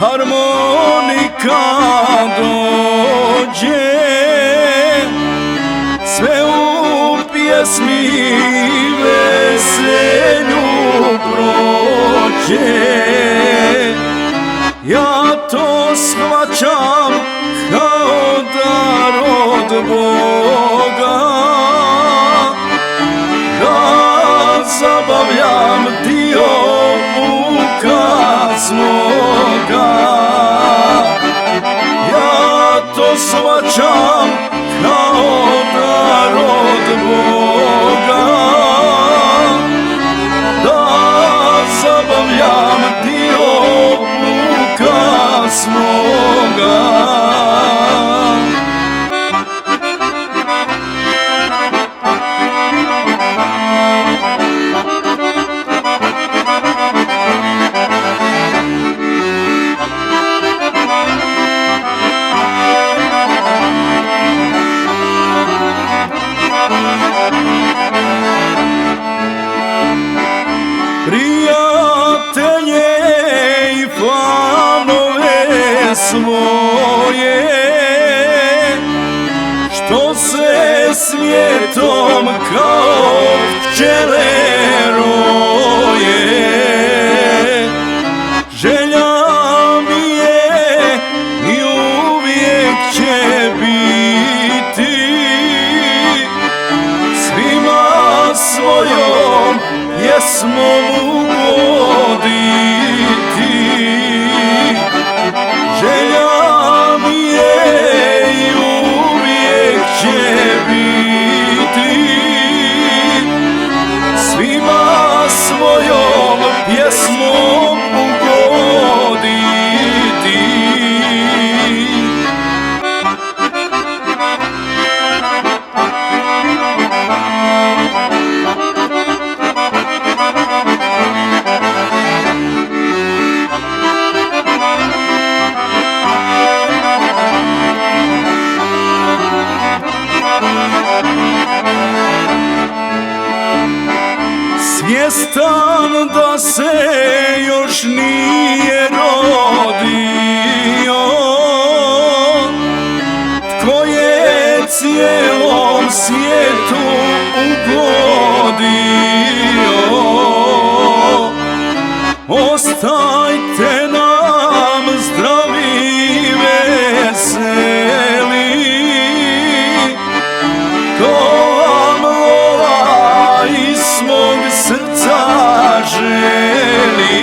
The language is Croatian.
harmonika dođe, sve u pjesmi veselju prođe. Ja to shvaćam kao dar od Boga, da zabavljam dio puka svoga. Ja to shvaćam kao dar od Boga, da zabavljam dio puka svoga. Prijatelje i fanove svoje, što se svijetom kao pčele roje, želja mi je i uvijek će biti svima svojom pjesmom ugoditi. Želja mi je i uvijek će biti svima svojom pjesmom ugoditi. Svjestan da se još nije rodio, tko je cijelom svijetu ugodio. Ostajte nam zdravi i veseli, to vam lova iz mog srca želi.